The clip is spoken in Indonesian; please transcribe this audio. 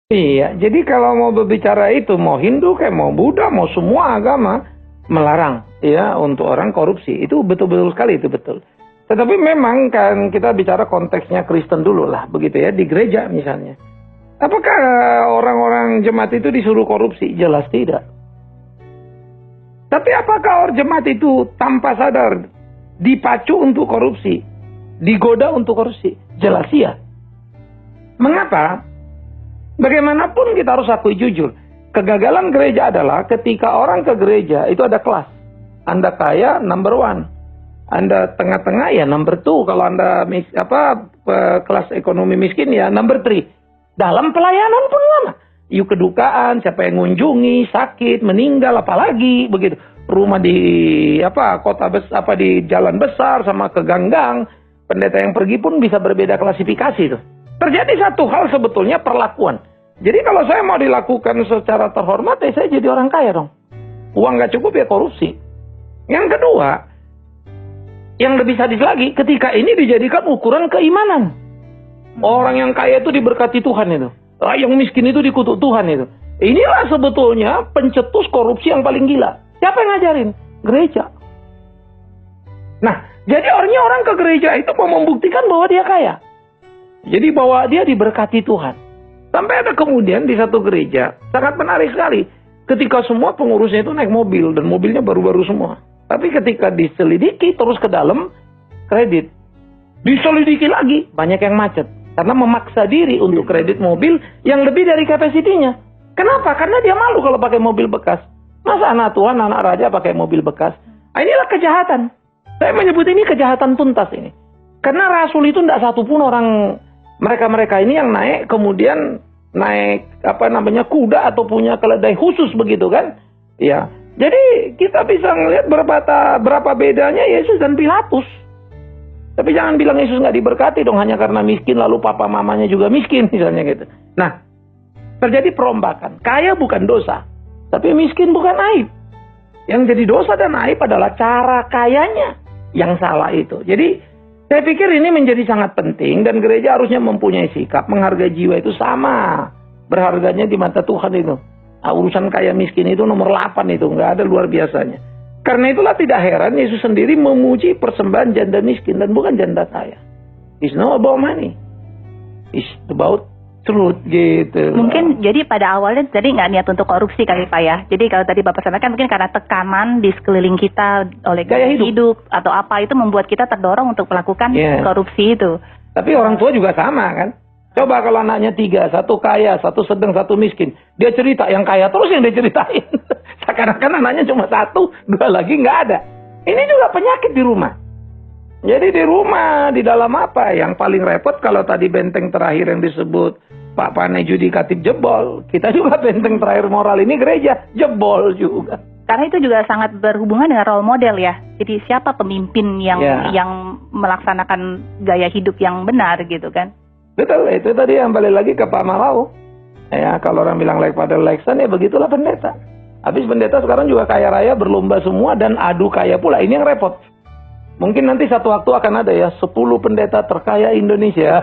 Iya, jadi kalau mau berbicara itu, mau Hindu kayak mau Buddha, mau semua agama melarang ya untuk orang korupsi. Itu betul-betul sekali, itu betul. Tetapi memang kan kita bicara konteksnya Kristen dulu lah, begitu ya, di gereja misalnya. Apakah orang-orang jemaat itu disuruh korupsi? Jelas tidak. Tapi apakah orang jemaat itu tanpa sadar dipacu untuk korupsi? Digoda untuk korupsi? Jelas iya. Mengapa? Bagaimanapun kita harus akui jujur. Kegagalan gereja adalah ketika orang ke gereja itu ada kelas. Anda kaya, number one. Anda tengah-tengah, ya number two. Kalau Anda kelas ekonomi miskin, ya number three. Dalam pelayanan pun sama. Yuk kedukaan, siapa yang ngunjungi, sakit, meninggal, apalagi begitu. Rumah di kota besar, di jalan besar sama ke ganggang. Pendeta yang pergi pun bisa berbeda klasifikasi tuh. Terjadi satu hal sebetulnya perlakuan. Jadi kalau saya mau dilakukan secara terhormat, ya saya jadi orang kaya dong. Uang nggak cukup ya korupsi. Yang kedua, yang lebih sadis lagi, ketika ini dijadikan ukuran keimanan. Orang yang kaya itu diberkati Tuhan itu. Yang miskin itu dikutuk Tuhan itu. Inilah sebetulnya pencetus korupsi yang paling gila. Siapa yang ngajarin? Gereja. Nah, jadi orang ke gereja itu mau membuktikan bahwa dia kaya. Jadi bahwa dia diberkati Tuhan. Sampai ada kemudian di satu gereja, sangat menarik sekali. Ketika semua pengurusnya itu naik mobil, dan mobilnya baru-baru semua. Tapi ketika diselidiki terus ke dalam, kredit. Diselidiki lagi, banyak yang macet. Karena memaksa diri untuk kredit mobil yang lebih dari kapasitinya. Kenapa? Karena dia malu kalau pakai mobil bekas. Masa anak Tuhan, anak raja pakai mobil bekas? Nah, inilah kejahatan. Saya menyebut ini kejahatan tuntas ini. Karena rasul itu tidak satupun orang mereka ini yang naik kemudian naik kuda atau punya keledai khusus begitu kan? Ya. Jadi kita bisa melihat berapa bedanya Yesus dan Pilatus. Tapi jangan bilang Yesus nggak diberkati dong hanya karena miskin lalu papa mamanya juga miskin misalnya gitu. Nah, terjadi perombakan. Kaya bukan dosa, tapi miskin bukan aib. Yang jadi dosa dan aib adalah cara kayanya yang salah itu. Jadi saya pikir ini menjadi sangat penting dan gereja harusnya mempunyai sikap menghargai jiwa itu sama berharganya di mata Tuhan itu. Nah, urusan kaya miskin itu nomor 8 itu, nggak ada luar biasanya. Karena itulah tidak heran Yesus sendiri memuji persembahan janda miskin dan bukan janda kaya. It's not about money. It's about truth gitu. Mungkin jadi pada awalnya tadi nggak niat untuk korupsi kali Pak ya. Jadi kalau tadi Bapak sampaikan mungkin karena tekanan di sekeliling kita oleh gaya hidup atau apa itu membuat kita terdorong untuk melakukan korupsi itu. Tapi orang tua juga sama kan. Coba kalau anaknya 3, 1 kaya, 1 sedang, 1 miskin. Dia cerita yang kaya terus yang dia ceritain. Seakan-akan anaknya cuma 1, 2 lagi nggak ada. Ini juga penyakit di rumah. Jadi di rumah, di dalam apa? Yang paling repot kalau tadi benteng terakhir yang disebut Pak Pane Judikatif jebol. Kita juga benteng terakhir moral ini gereja jebol juga. Karena itu juga sangat berhubungan dengan role model ya. Jadi siapa pemimpin yang melaksanakan gaya hidup yang benar gitu kan. Betul, itu tadi yang balik lagi ke Pak Marau. Ya, kalau orang bilang like pada Lexan ya begitulah pendeta. Habis pendeta sekarang juga kaya raya berlomba semua dan adu kaya pula. Ini yang repot. Mungkin nanti satu waktu akan ada ya 10 pendeta terkaya Indonesia.